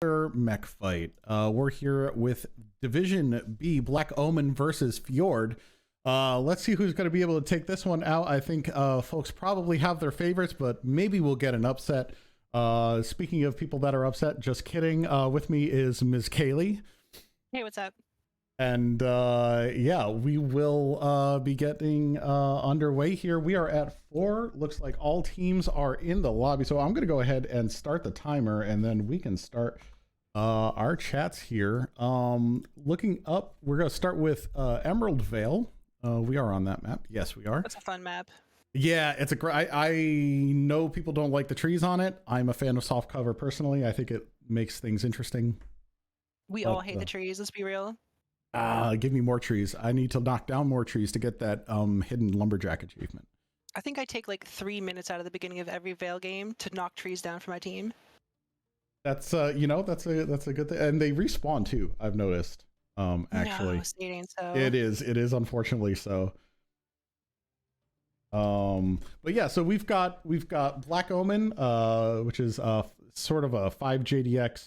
Mech fight. We're here with Division B, Black Omen versus FJORD. Let's see who's going to be able to take this one out. I think folks probably have their favorites, but maybe we'll get an upset. Speaking of people that are upset, just kidding. With me is Ms. Kaylee. Hey, what's up? And yeah, we will be getting underway here. We are at 4. Looks like all teams are in the lobby. So I'm going to go ahead and start the timer, and then we can start our chats here. Looking up, we're going to start with Emerald Vale. We are on that map. Yes, we are. That's a fun map. Yeah, it's a great. I know people don't like the trees on it. I'm a fan of soft cover personally. I think it makes things interesting. We all hate the trees. Let's be real. Give me more trees. I need to knock down more trees to get that hidden lumberjack achievement. I think I take like 3 minutes out of the beginning of every Vale game to knock trees down for my team. That's you know, that's a good thing, and they respawn too. I've noticed. Actually, no, stating so. It is unfortunately so. But yeah, so we've got Black Omen, which is sort of a 5JDX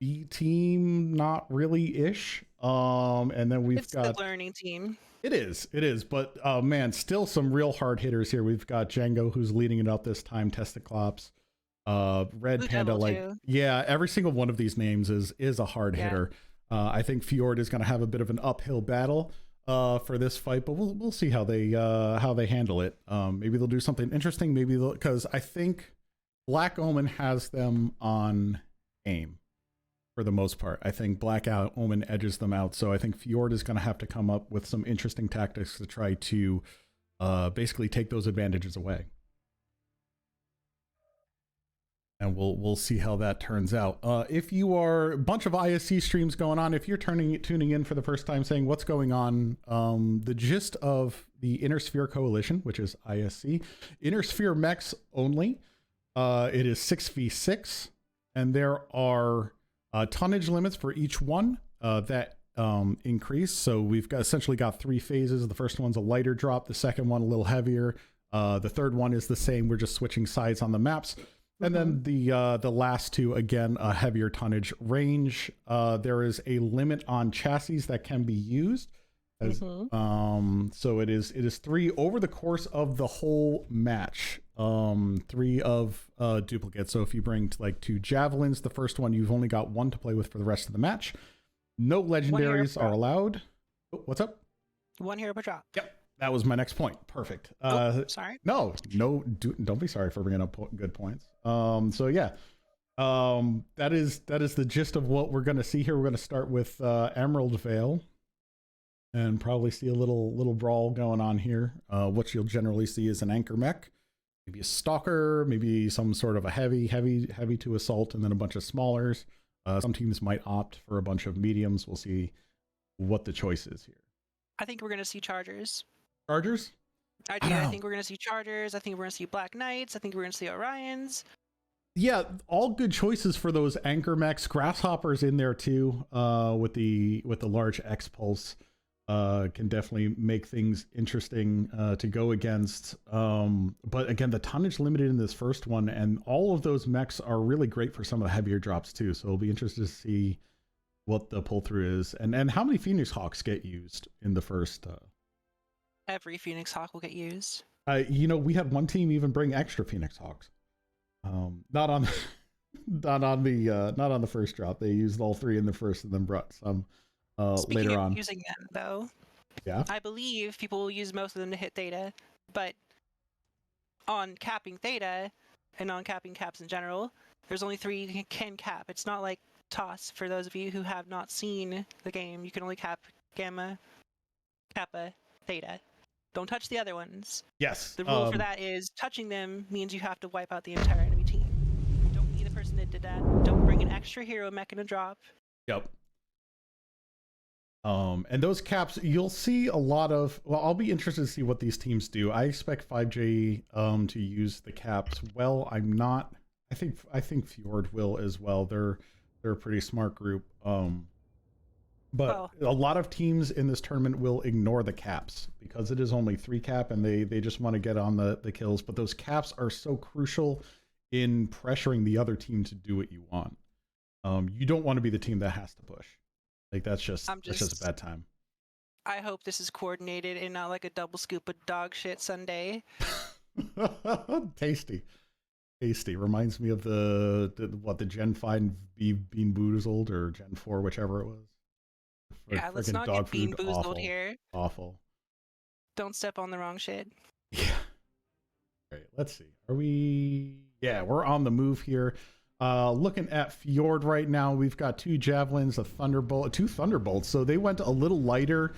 B team, not really ish. And then we've got the learning team. It is, but man, still some real hard hitters here. We've got Django, who's leading it up this time. Testiclops, Red Blue Panda, Devil like too. Yeah, every single one of these names is a hard hitter. I think FJORD is going to have a bit of an uphill battle for this fight, but we'll see how they handle it. Maybe they'll do something interesting. Maybe because I think Black Omen has them on aim. For the most part, I think Black Omen edges them out. So I think FJORD is going to have to come up with some interesting tactics to try to basically take those advantages away. And we'll see how that turns out. If you are a bunch of ISC streams going on, if you're tuning in for the first time, saying what's going on, the gist of the Inner Sphere Coalition, which is ISC, Inner Sphere mechs only. It is 6v6, and there are tonnage limits for each one that increase. So we've essentially got 3 phases. The first one's a lighter drop. The second one a little heavier. The third one is the same. We're just switching sides on the maps. And then the last 2, again, a heavier tonnage range. There is a limit on chassis that can be used. So it is 3 over the course of the whole match. 3 of duplicates. So if you bring like 2 javelins, the first one you've only got 1 to play with for the rest of the match. No legendaries are allowed. Oh, what's up? 1 hero per drop. Yep, that was my next point. Perfect. Sorry. No, don't be sorry for bringing up good points. So yeah, that is the gist of what we're going to see here. We're going to start with Emerald Vale. And probably see a little brawl going on here. What you'll generally see is an anchor mech, maybe a stalker, maybe some sort of a heavy to assault, and then a bunch of smallers. Some teams might opt for a bunch of mediums. We'll see what the choice is here. I think we're going to see Chargers. Chargers? I think we're going to see Chargers. I think we're going to see Black Knights. I think we're going to see Orions. Yeah, all good choices for those anchor mechs. Grasshoppers in there too, with the large X pulse. Can definitely make things interesting to go against. But again, the tonnage limited in this first one, and all of those mechs are really great for some of the heavier drops too. So it'll be interesting to see what the pull through is, and how many Phoenix Hawks get used in the first. Every Phoenix Hawk will get used. You know, we had one team even bring extra Phoenix Hawks. Not on the first drop. They used all 3 in the first, and then brought some. Speaking later of on. using them, though, yeah, I believe people will use most of them to hit Theta, but on capping Theta and on capping caps in general, there's only 3 you can cap. It's not like Toss. For those of you who have not seen the game, you can only cap Gamma, Kappa, Theta. Don't touch the other ones. Yes. The rule for that is touching them means you have to wipe out the entire enemy team. Don't be the person that did that. Don't bring an extra hero mech in a drop. Yep. And those caps, you'll see a lot of. Well, I'll be interested to see what these teams do. I expect 5J to use the caps. Well, I'm not. I think FJORD will as well. They're a pretty smart group. But a lot of teams in this tournament will ignore the caps because it is only 3 cap, and they just want to get on the kills. But those caps are so crucial in pressuring the other team to do what you want. You don't want to be the team that has to push. Like that's just a bad time. I hope this is coordinated and not like a double scoop of dog shit Sunday. Tasty. Reminds me of the Gen 5 Bean Boozled or Gen 4, whichever it was. Yeah, let's not get Bean Boozled here. Awful. Don't step on the wrong shit. Yeah. All right, let's see. Are we... Yeah, we're on the move here. Looking at Fjord right now, we've got 2 Javelins, 2 Thunderbolts. So they went a little lighter,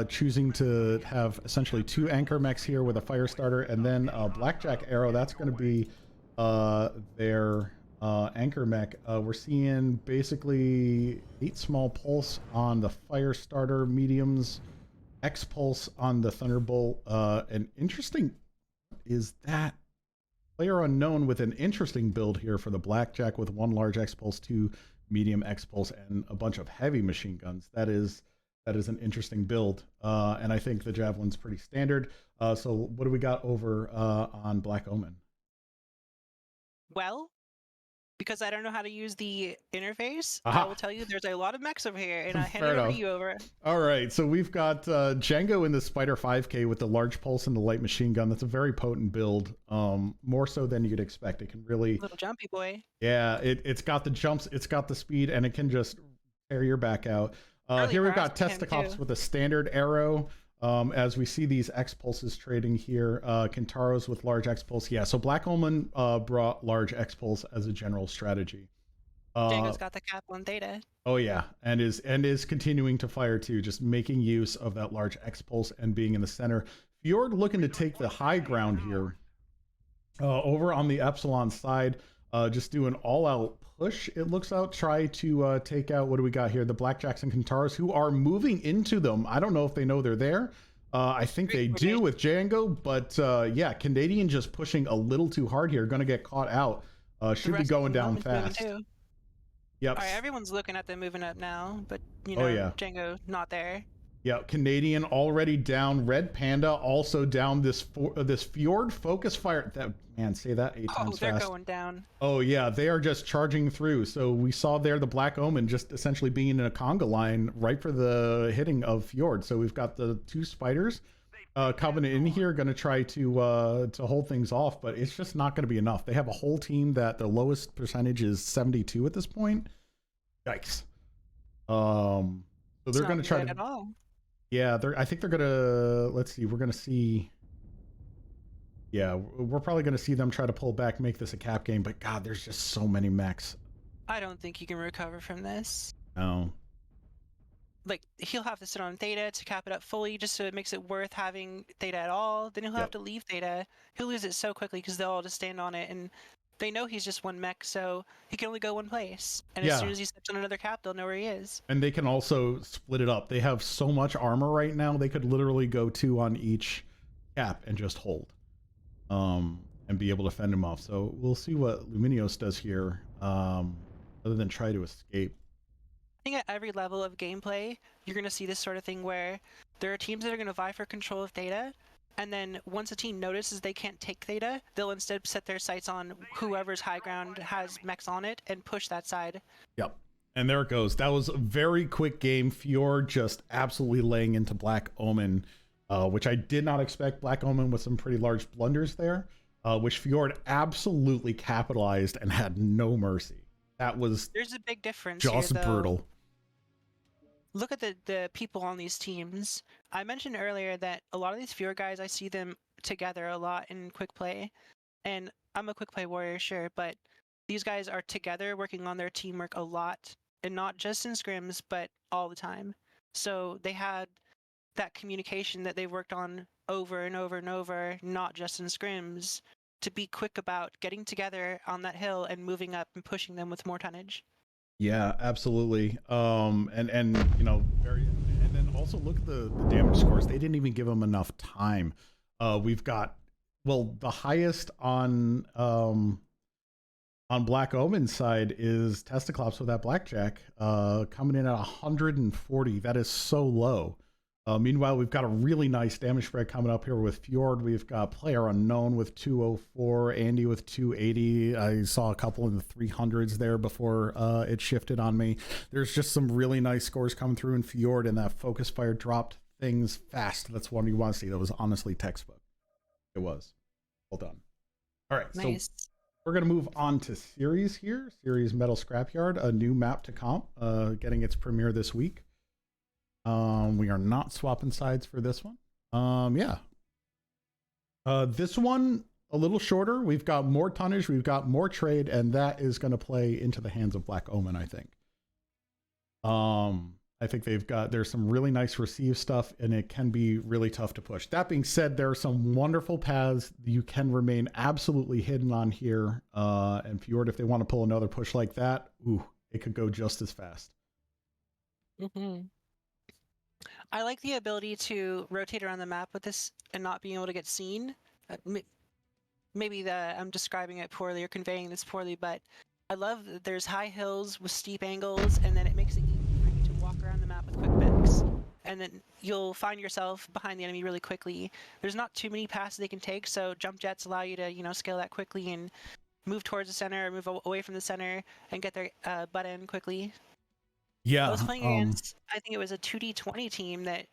choosing to have essentially 2 Anchor Mechs here with a fire starter, and then a Blackjack Arrow. That's going to be their Anchor Mech. We're seeing basically 8 small pulse on the fire starter, mediums, X pulse on the Thunderbolt. An interesting is that player unknown with an interesting build here for the Blackjack with 1 large X pulse, 2 medium X pulse, and a bunch of heavy machine guns. That is an interesting build, and I think the Javelin's pretty standard. So what do we got over on Black Omen? Well, because I don't know how to use the interface, Aha. I will tell you there's a lot of mechs over here, and I hand it over to you over. All right, so we've got Django in the Spider 5K with the large pulse and the light machine gun. That's a very potent build, more so than you'd expect. It can really... Little jumpy boy. Yeah, it's got the jumps, it's got the speed, and it can just tear your back out. Here we've got Testicops with a standard arrow. As we see these X pulses trading here, Kintaros with large X pulse. Yeah, so Black Omen brought large X pulse as a general strategy. Django's got the cap on Theta. Oh yeah, and is continuing to fire too, just making use of that large X pulse and being in the center. Fjord looking to take the high ground here. Over on the Epsilon side, just do an all-out push, it looks out. Try to take out, what do we got here? The Blackjacks and Kintaros, who are moving into them. I don't know if they know they're there. I think they do with Django, but yeah, Canadian just pushing a little too hard here. Going to get caught out. Should be going down fast. Yep. All right, everyone's looking at them moving up now, but you know, Django not there. Yeah, Canadian already down. Red Panda also down. This Fjord focus fire. That man, say that 8 times fast. Oh, they're going down. Oh yeah, they are just charging through. So we saw there the Black Omen just essentially being in a conga line right for the hitting of Fjord. So we've got the 2 spiders coming in here, going to try to hold things off, but it's just not going to be enough. They have a whole team that the lowest percentage is 72 at this point. Yikes. So they're going to try to. At all. Yeah, I think they're gonna. Let's see. We're gonna see. Yeah, we're probably gonna see them try to pull back, make this a cap game. But God, there's just so many mechs. I don't think you can recover from this. No. Like he'll have to sit on Theta to cap it up fully, just so it makes it worth having Theta at all. Then he'll have to leave Theta. He'll lose it so quickly because they'll all just stand on it, and they know he's just 1 mech, so he can only go 1 place. And as soon as he steps on another cap, they'll know where he is. And they can also split it up. They have so much armor right now, they could literally go 2 on each cap and just hold. And be able to fend him off. So we'll see what Luminios does here, other than try to escape. I think at every level of gameplay, you're going to see this sort of thing where there are teams that are going to vie for control of Theta, and then once a team notices they can't take Theta, they'll instead set their sights on whoever's high ground has mechs on it and push that side. Yep. And there it goes. That was a very quick game. Fjord just absolutely laying into Black Omen, which I did not expect. Black Omen with some pretty large blunders there, which Fjord absolutely capitalized and had no mercy. There's a big difference just here, brutal. Look at the people on these teams. I mentioned earlier that a lot of these Fjord guys, I see them together a lot in quick play. And I'm a quick play warrior, sure, but these guys are together working on their teamwork a lot. And not just in scrims, but all the time. So they had that communication that they've worked on over and over and over, not just in scrims, to be quick about getting together on that hill and moving up and pushing them with more tonnage. Yeah, absolutely. And you know, and then also look at the damage scores. They didn't even give them enough time. We've got, well, the highest on Black Omen's side is Testiclops with that Blackjack, coming in at 140. That is so low. Meanwhile, we've got a really nice damage spread coming up here with Fjord. We've got Player Unknown with 204, Andy with 280. I saw a couple in the 300s there before it shifted on me. There's just some really nice scores coming through in Fjord, and that Focus Fire dropped things fast. That's one you want to see. That was honestly textbook. It was. Well done. All right, Nice. so we're going to move on to Series here. Series Metal Scrapyard, a new map to comp, getting its premiere this week. We are not swapping sides for this one. Yeah. This one, a little shorter. We've got more tonnage, we've got more trade, and that is going to play into the hands of Black Omen, I think. I think there's some really nice receive stuff, and it can be really tough to push. That being said, there are some wonderful paths you can remain absolutely hidden on here. And Fjord, if they want to pull another push like that, ooh, it could go just as fast. Mm-hmm. I like the ability to rotate around the map with this and not being able to get seen. Maybe I'm describing it poorly or conveying this poorly, but I love that there's high hills with steep angles, and then it makes it easy for you to walk around the map with quick picks. And then you'll find yourself behind the enemy really quickly. There's not too many passes they can take, so jump jets allow you to, scale that quickly and move towards the center or move away from the center and get their butt in quickly. Yeah. I was playing against, I think it was a 2D20 team that,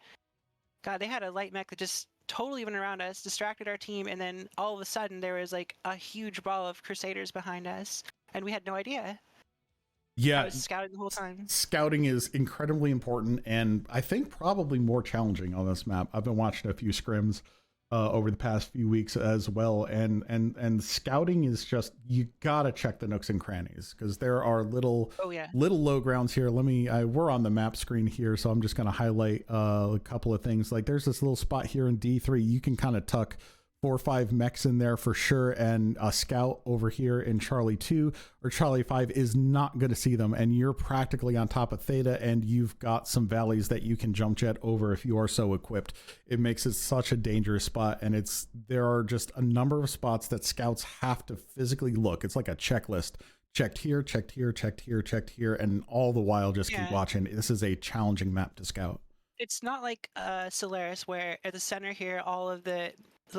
God, they had a light mech that just totally went around us, distracted our team, and then all of a sudden there was like a huge ball of Crusaders behind us, and we had no idea. Yeah. I was scouting the whole time. Scouting is incredibly important, and I think probably more challenging on this map. I've been watching a few scrims over the past few weeks as well, and scouting is just, you gotta check the nooks and crannies, because there are little low grounds here. We're on the map screen here, so I'm just gonna highlight a couple of things. Like there's this little spot here in D3, you can kind of tuck 4 or 5 mechs in there for sure, and a scout over here in Charlie 2 or Charlie 5 is not going to see them, and you're practically on top of Theta, and you've got some valleys that you can jump jet over if you are so equipped. It makes it such a dangerous spot, and there are just a number of spots that scouts have to physically look. It's like a checklist. Checked here, checked here, checked here, checked here, and all the while just keep watching. This is a challenging map to scout. It's not like Solaris, where at the center here all of the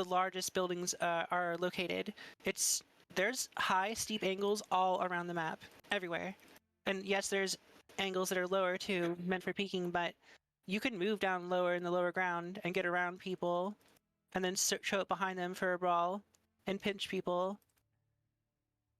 largest buildings are located. There's high, steep angles all around the map, everywhere. And yes, there's angles that are lower too, meant for peeking, but you can move down lower in the lower ground and get around people, and then show up behind them for a brawl and pinch people.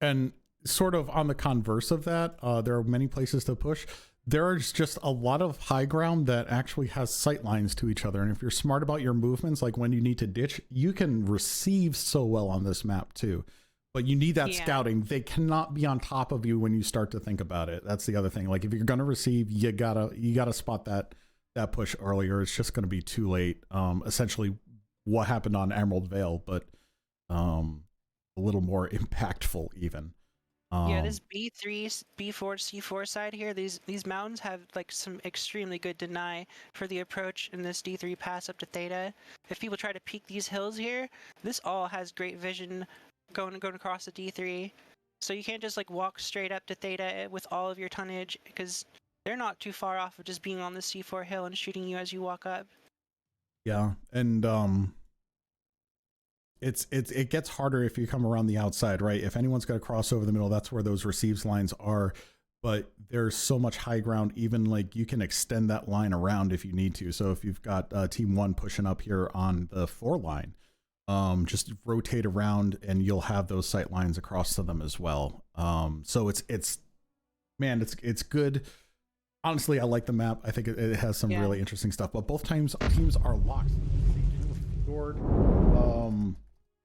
And sort of on the converse of that, there are many places to push. There's just a lot of high ground that actually has sight lines to each other. And if you're smart about your movements, like when you need to ditch, you can receive so well on this map too. But you need that scouting. They cannot be on top of you when you start to think about it. That's the other thing. Like if you're going to receive, you gotta spot that push earlier. It's just going to be too late. Essentially what happened on Emerald Vale, but a little more impactful even. This B3, B4, C4 side here, these mountains have like some extremely good deny for the approach in this D3 pass up to Theta. If people try to peek these hills here, this all has great vision going across the D3. So you can't just like walk straight up to Theta with all of your tonnage, because they're not too far off of just being on the C4 hill and shooting you as you walk up. Yeah, and it gets harder if you come around the outside, right? If anyone's got to cross over the middle, that's where those receives lines are. But there's so much high ground, even like you can extend that line around if you need to. So if you've got team 1 pushing up here on the 4 line, just rotate around and you'll have those sight lines across to them as well. So it's good. Honestly, I like the map. I think it has some really interesting stuff, but both teams are locked.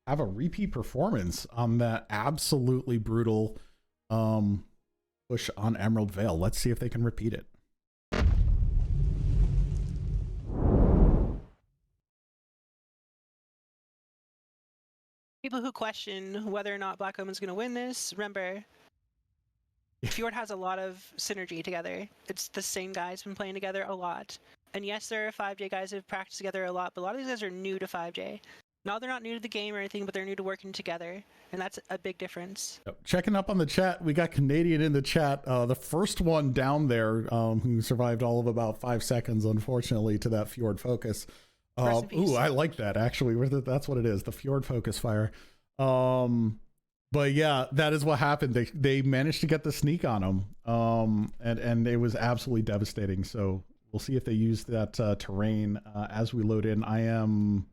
Have a repeat performance on that absolutely brutal push on Emerald Vale. Let's see if they can repeat it. People who question whether or not Black Omen's going to win this, remember, Fjord has a lot of synergy together. It's the same guys been playing together a lot. And yes, there are 5J guys who've practiced together a lot, but a lot of these guys are new to 5J. No, they're not new to the game or anything, but they're new to working together, and that's a big difference. Checking up on the chat, we got Canadian in the chat. The first one down there, who survived all of about 5 seconds, unfortunately, to that Fjord focus. Ooh, I like that, actually. That's what it is, the Fjord focus fire. But yeah, that is what happened. They managed to get the sneak on him, and it was absolutely devastating. So we'll see if they use that terrain as we load in. I am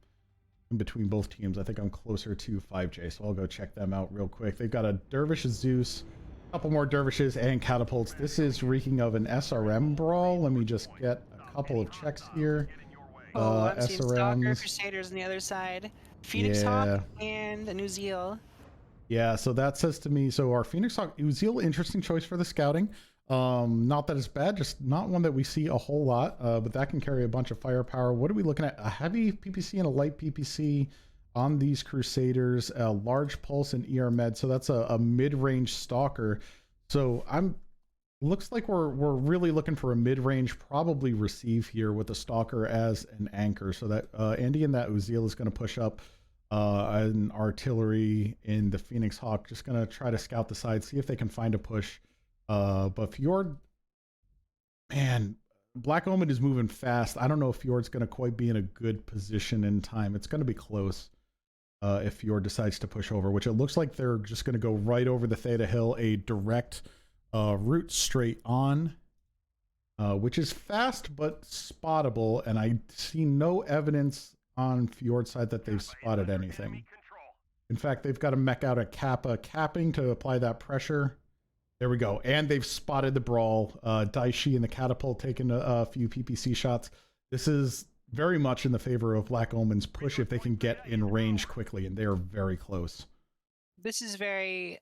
in between both teams. I think I'm closer to 5J, so I'll go check them out real quick. They've got a Dervish Zeus, a couple more Dervishes, and catapults. This is reeking of an SRM brawl. Let me just get a couple of checks here. I'm seeing Stalker, SRMs. Crusaders on the other side. Phoenix Hawk and the New Zeal. Yeah, so that says to me, so our Phoenix Hawk Zeal, interesting choice for the scouting. Not that it's bad, just not one that we see a whole lot, but that can carry a bunch of firepower. What are we looking at? A heavy PPC and a light PPC on these Crusaders, a large pulse and ER med. So that's a mid-range stalker. So looks like we're really looking for a mid-range, probably receive here with the stalker as an anchor. So that Andy and that Uziel is going to push up an artillery in the Phoenix Hawk, just going to try to scout the side, see if they can find a push. But Fjord, man, Black Omen is moving fast. I don't know if Fjord's going to quite be in a good position in time. It's going to be close if Fjord decides to push over, which it looks like they're just going to go right over the Theta Hill, a direct route straight on, which is fast but spottable, and I see no evidence on Fjord's side that they've spotted anything. In fact, they've got a mech out at Kappa capping to apply that pressure. There we go. And they've spotted the brawl. Daishi and the catapult taking a few PPC shots. This is very much in the favor of Black Omen's push if they can get in range quickly, and they are very close. This is very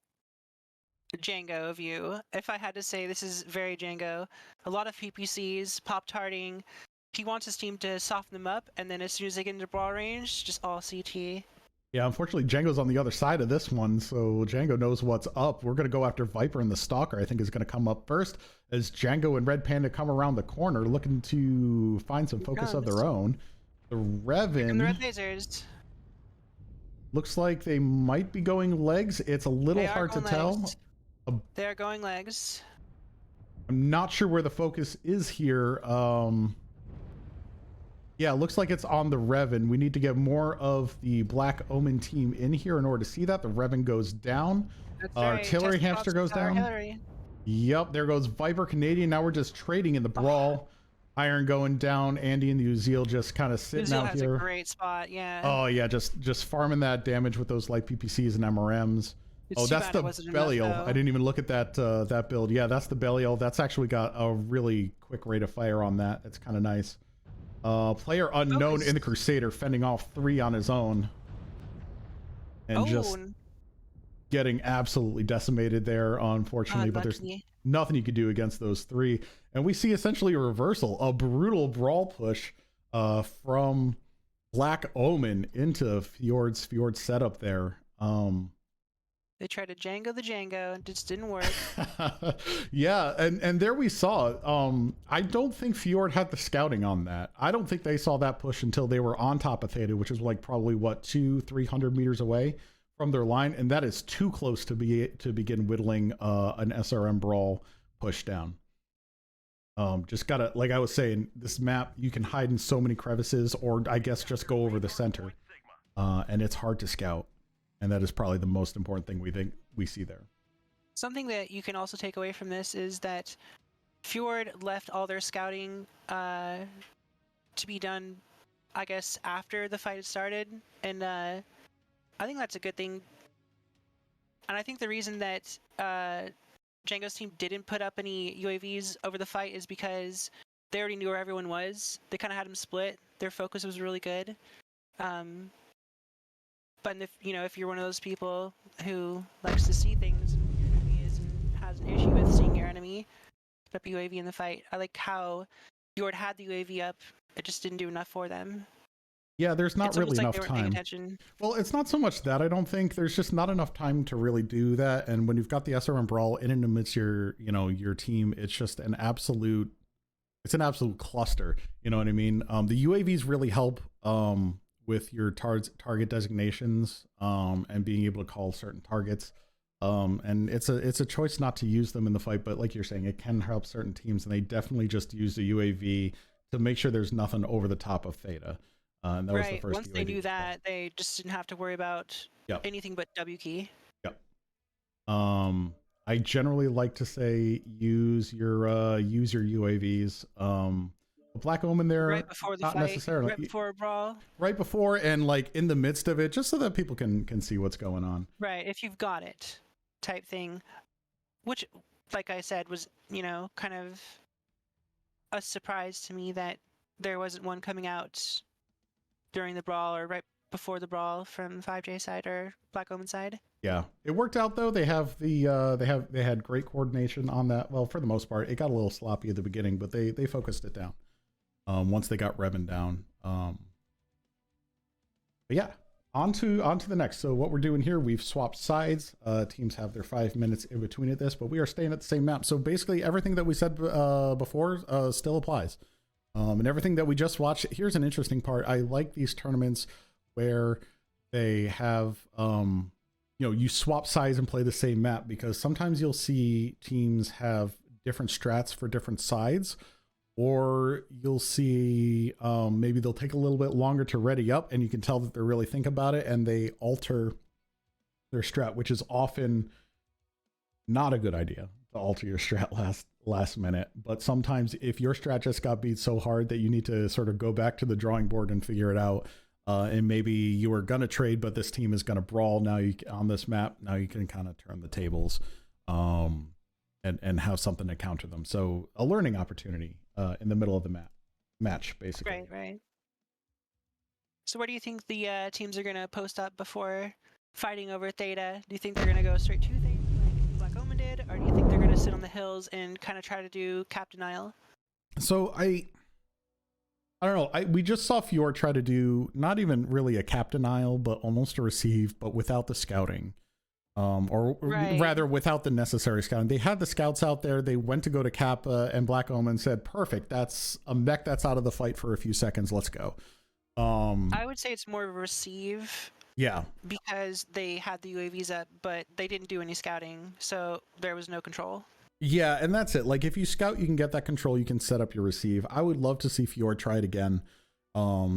Django of you. If I had to say, this is very Django. A lot of PPCs, pop-tarting. He wants his team to soften them up, and then as soon as they get into brawl range, just all CT. Yeah, unfortunately, Django's on the other side of this one, so Django knows what's up. We're going to go after Viper, and the Stalker, I think, is going to come up first as Django and Red Panda come around the corner looking to find some focus of their own. The Revan... the red lasers. Looks like they might be going legs. It's a little hard to tell. They are going legs. I'm not sure where the focus is here. Yeah, it looks like it's on the Revan. We need to get more of the Black Omen team in here in order to see that. The Revan goes down. Artillery Hamster goes down. Yep, there goes Viper Canadian. Now we're just trading in the brawl. Iron going down. Andy and the Uziel just kind of sitting out here. A great spot, yeah. Oh, yeah, just farming that damage with those light PPCs and MRMs. That's the Belial. I didn't even look at that build. Yeah, that's the Belial. That's actually got a really quick rate of fire on that. That's kind of nice. Player unknown in the Crusader fending off 3 on his own. And just getting absolutely decimated there, unfortunately. But there's nothing you could do against those 3. And we see essentially a reversal, a brutal brawl push from Black Omen into Fjord's setup there. They tried to Django the Django, it just didn't work. Yeah, and there we saw, I don't think Fjord had the scouting on that. I don't think they saw that push until they were on top of Theta, which is like probably, what, 200-300 meters away from their line, and that is too close to begin whittling an SRM brawl push down. Just gotta, like I was saying, this map, you can hide in so many crevices, or I guess just go over the center, and it's hard to scout. And that is probably the most important thing we see there. Something that you can also take away from this is that Fjord left all their scouting to be done, I guess, after the fight had started. And I think that's a good thing. And I think the reason that Django's team didn't put up any UAVs over the fight is because they already knew where everyone was. They kind of had them split. Their focus was really good. But if you're one of those people who likes to see things and your enemy is and has an issue with seeing your enemy, put up UAV in the fight. I like how Fjord had the UAV up. It just didn't do enough for them. Yeah, there's not really enough time. Well, it's not so much that. I don't think there's just not enough time to really do that. And when you've got the SRM brawl in and amidst your team, it's just an absolute cluster. You know what I mean? The UAVs really help with your target designations, and being able to call certain targets. And it's a choice not to use them in the fight, but like you're saying, it can help certain teams, and they definitely just use the UAV to make sure there's nothing over the top of Theta. And that was the first Once they UAV knew to try. that, they just didn't have to worry about Yep. anything but W key. Yep. I generally like to say use your UAVs. Black Omen there, Right before the not fight, necessarily right before a brawl. right before and like in the midst of it, just so that people can see what's going on. Right, if you've got it, type thing. Which, like I said, was, you know, kind of a surprise to me that there wasn't one coming out during the brawl or right before the brawl from 5J side or Black Omen side. Yeah, it worked out though. They have they had great coordination on that. Well, for the most part, it got a little sloppy at the beginning, but they focused it down. Once they got Revan down. But yeah, on to the next. So what we're doing here, we've swapped sides. Teams have their 5 minutes in between at this, but we are staying at the same map. So basically everything that we said before still applies. And everything that we just watched. Here's an interesting part. I like these tournaments where they have you swap sides and play the same map, because sometimes you'll see teams have different strats for different sides, or you'll see maybe they'll take a little bit longer to ready up, and you can tell that they're really thinking about it, and they alter their strat, which is often not a good idea to alter your strat last minute. But sometimes if your strat just got beat so hard that you need to sort of go back to the drawing board and figure it out, and maybe you were going to trade, but this team is going to brawl now on this map. Now you can kind of turn the tables and have something to counter them. So a learning opportunity in the middle of the match, basically. Right. So where do you think the teams are going to post up before fighting over Theta? Do you think they're going to go straight to Theta like Black Omen did? Or do you think they're going to sit on the hills and kind of try to do cap denial? So I don't know. We just saw FJORD try to do not even really a cap denial, but almost a receive, but without the scouting, or rather without the necessary scouting. They had the scouts out there. They went to go to cap, and Black Omen said, "Perfect. That's a mech that's out of the fight for a few seconds. Let's go." I would say it's more of a receive. Yeah. Because they had the UAVs up, but they didn't do any scouting, so there was no control. Yeah, and that's it. Like, if you scout, you can get that control. You can set up your receive. I would love to see FJORD try it again.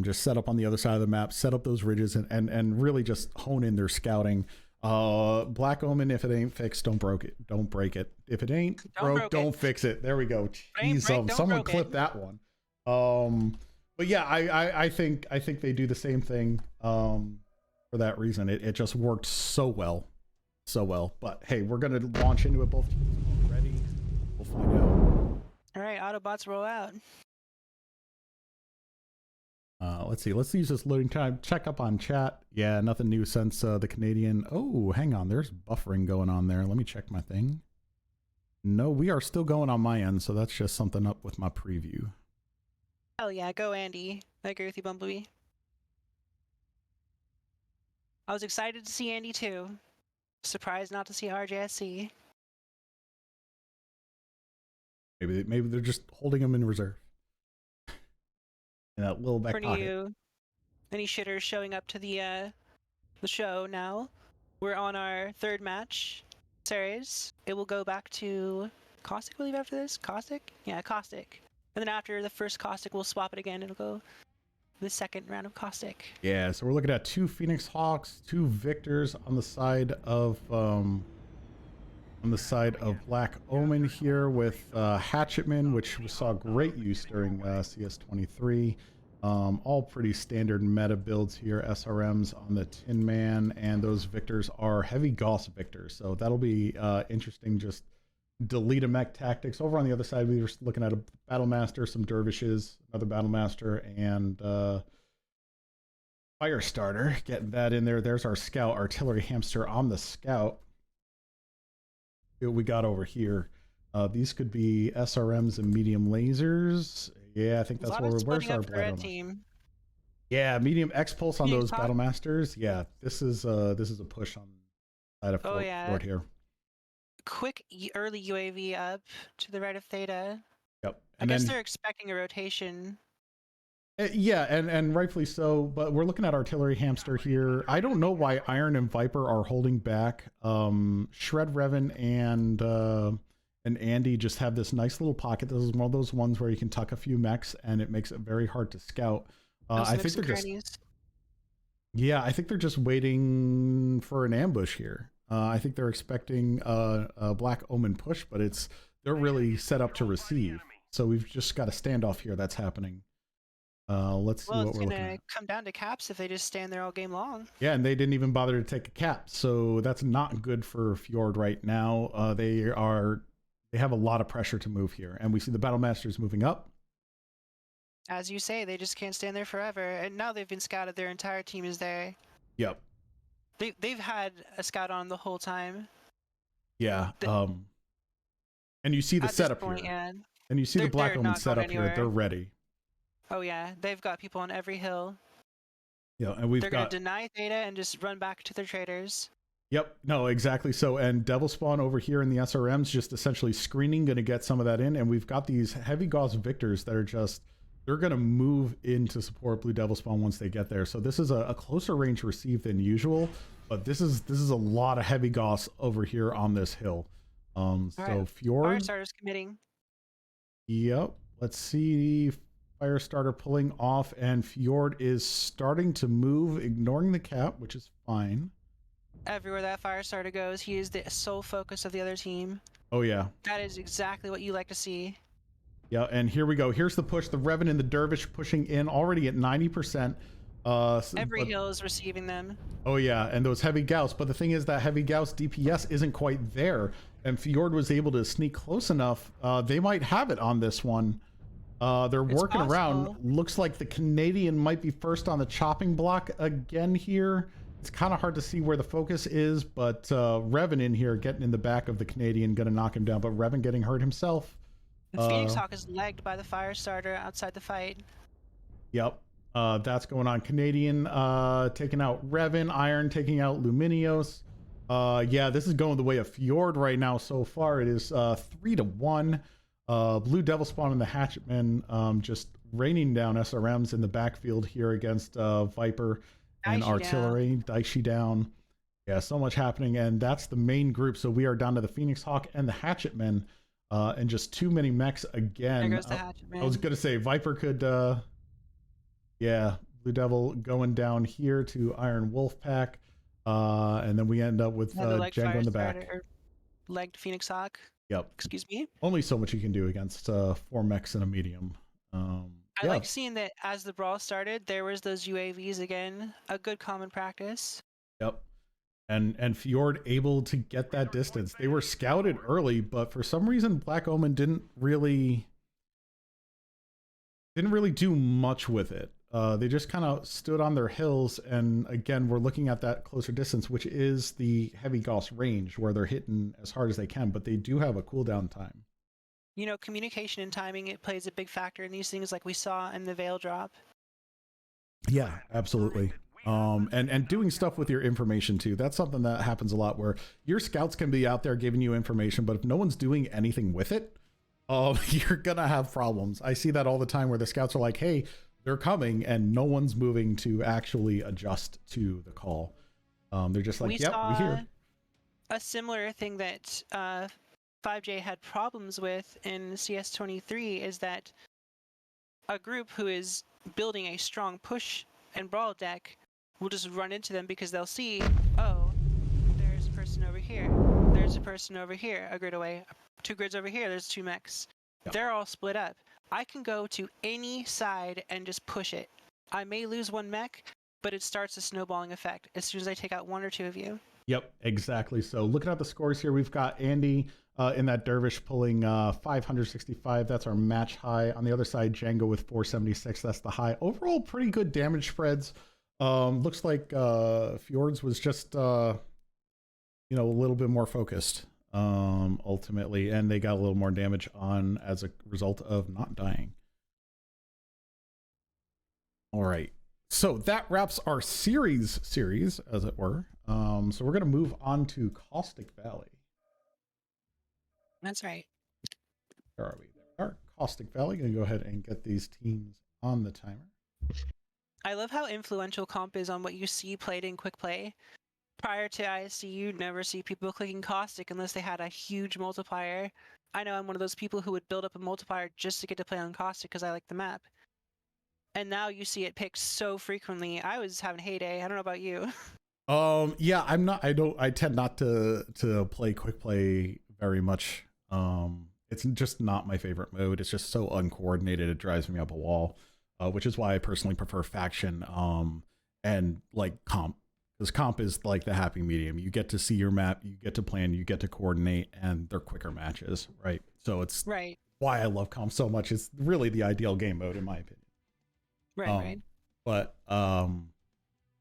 Just set up on the other side of the map, set up those ridges, and really just hone in their scouting. Black Omen, if it ain't fixed, don't break it. If it ain't broke, don't fix it. There we go. Jeez, someone clip that one. But yeah, I think they do the same thing. For that reason, it just worked so well. But hey, we're gonna launch into it. Both teams are ready. We'll find out. All right, Autobots roll out. Let's see. Let's use this loading time. Check up on chat. Yeah, nothing new since the Canadian. Oh, hang on. There's buffering going on there. Let me check my thing. No, we are still going on my end, so that's just something up with my preview. Hell yeah, go Andy. I agree with you, Bumblebee. I was excited to see Andy too. Surprised not to see RJSC. Maybe they're just holding him in reserve. In that little back For pocket. you, any shitters showing up to the show now. We're on our third match series. It will go back to Caustic, I believe, after this. Caustic? Yeah, Caustic. And then after the first Caustic, we'll swap it again. It'll go the second round of Caustic. Yeah, so we're looking at 2 Phoenix Hawks, 2 Victors on the side of Black Omen here, with Hatchetman, which we saw great use during CS23. All pretty standard meta builds here. SRMs on the Tin Man, and those Victors are heavy Gauss Victors, so that'll be interesting. Just delete a mech tactics. Over on the other side, we were looking at a Battlemaster, some Dervishes, another Battlemaster, and Firestarter. Getting that in there. There's our Scout, Artillery Hamster on the Scout. See what we got over here. These could be SRMs and medium lasers. Yeah, I think that's where where's our red team. Yeah, medium X pulse on those Battlemasters. Yeah, this is a push on side of FJORD here. Quick early UAV up to the right of Theta. Yep. And I guess they're expecting a rotation. Yeah, and rightfully so, but we're looking at artillery hamster here. I don't know why Iron and Viper are holding back. Shred Revan and Andy just have this nice little pocket. This is one of those ones where you can tuck a few mechs and it makes it very hard to scout. I think they're just, yeah, I think they're just waiting for an ambush here. I think they're expecting a Black Omen push, but they're really set up to receive. So we've just got a standoff here that's happening. Let's see what we're looking at. Well, it's gonna come down to caps if they just stand there all game long. Yeah, and they didn't even bother to take a cap, so that's not good for Fjord right now. They have a lot of pressure to move here, and we see the Battle Masters moving up. As you say, they just can't stand there forever, and now they've been scouted. Their entire team is there. Yep. They've had a scout on the whole time. Yeah. And you see the setup here, and you see the Black Omen setup here. They're ready. Oh yeah, they've got people on every hill. Yeah, and they're gonna deny Theta and just run back to their traders. Yep, no, exactly. So, and Devil Spawn over here in the SRMs just essentially screening, going to get some of that in, and we've got these heavy Gauss Victors that are they're going to move in to support Blue Devil Spawn once they get there. So this is a closer range receive than usual, but this is a lot of heavy Gauss over here on this hill. So right. Fjord. Firestarter's committing. Yep. Let's see. Firestarter pulling off, and Fjord is starting to move, ignoring the cap, which is fine. Everywhere that Firestarter goes, he is the sole focus of the other team. Oh yeah. That is exactly what you like to see. Yeah, and here we go. Here's the push. The Revan and the Dervish pushing in already at 90%. Every hill is receiving them. Oh yeah, and those heavy Gauss. But the thing is that heavy Gauss DPS isn't quite there, and Fjord was able to sneak close enough. They might have it on this one. They're working around. Looks like the Canadian might be first on the chopping block again here. It's kind of hard to see where the focus is, but Revan in here getting in the back of the Canadian, gonna knock him down, but Revan getting hurt himself. The Phoenix Hawk is legged by the Firestarter outside the fight. Yep, that's going on. Canadian taking out Revan, Iron taking out Luminios. Yeah, this is going the way of Fjord right now so far. It is 3-1. Blue Devil Spawn and the Hatchetmen just raining down SRMs in the backfield here against Viper and Artillery. Daishi down. Yeah, so much happening, and that's the main group. So we are down to the Phoenix Hawk and the Hatchetmen, and just too many mechs again. There goes the Hatchetman. I was going to say Viper could, yeah, Blue Devil going down here to Iron Wolf Pack, and then we end up with Django in the back. Legged Phoenix Hawk. Yep. Excuse me. Only so much you can do against 4 mechs and a medium. I like seeing that as the brawl started, there was those UAVs again. A good common practice. Yep. And Fjord able to get that distance. They were scouted early, but for some reason Black Omen didn't really do much with it. They just kind of stood on their hills, and again, we're looking at that closer distance, which is the heavy Gauss range, where they're hitting as hard as they can, but they do have a cooldown time. You know, communication and timing, it plays a big factor in these things, like we saw in the Veil drop. Yeah, absolutely. And doing stuff with your information too. That's something that happens a lot, where your scouts can be out there giving you information, but if no one's doing anything with it, you're gonna have problems. I see that all the time, where the scouts are like, hey, they're coming, and no one's moving to actually adjust to the call. They're just like, yep, we hear. A similar thing that 5J had problems with in CS23 is that a group who is building a strong push and brawl deck will just run into them because they'll see, oh, there's a person over here, there's a person over here, a grid away, 2 grids over here, there's 2 mechs. Yep. They're all split up. I can go to any side and just push it. I may lose 1 mech, but it starts a snowballing effect as soon as I take out 1 or 2 of you. Yep, exactly. So looking at the scores here, we've got Andy in that Dervish pulling 565. That's our match high. On the other side, Django with 476. That's the high. Overall, pretty good damage spreads. Looks like Fjords was just, a little bit more focused ultimately, and they got a little more damage on as a result of not dying. All right. So that wraps our series, as it were. So we're going to move on to Caustic Valley. That's right. Where are we? There we are. Caustic Valley. Going to go ahead and get these teams on the timer. I love how influential comp is on what you see played in quick play. Prior to ISC, you'd never see people clicking caustic unless they had a huge multiplier. I know I'm one of those people who would build up a multiplier just to get to play on caustic because I like the map. And now you see it picked so frequently. I was having a heyday. I don't know about you. Yeah, I tend not to play quick play very much. It's just not my favorite mode. It's just so uncoordinated. It drives me up a wall, which is why I personally prefer faction, and like comp, because comp is like the happy medium. You get to see your map, you get to plan, you get to coordinate, and they're quicker matches, right? So it's Right. why I love comp so much. It's really the ideal game mode in my opinion. Right. But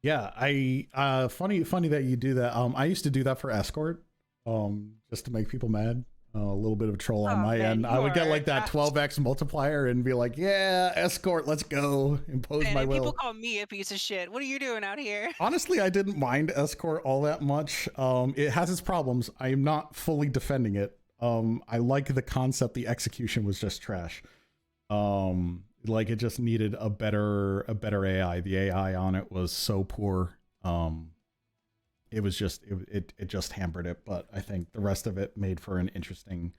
yeah, funny that you do that. I used to do that for escort, just to make people mad. A little bit of a troll on my end. I would get like that 12x multiplier and be like, yeah, escort, let's go, impose my will. People call me a piece of shit. What are you doing out here? Honestly, I didn't mind escort all that much. It has its problems. I am not fully defending it. I like the concept. The execution was just trash. Like it just needed a better AI. The AI on it was so poor. It was just it just hampered it, but I think the rest of it made for an interesting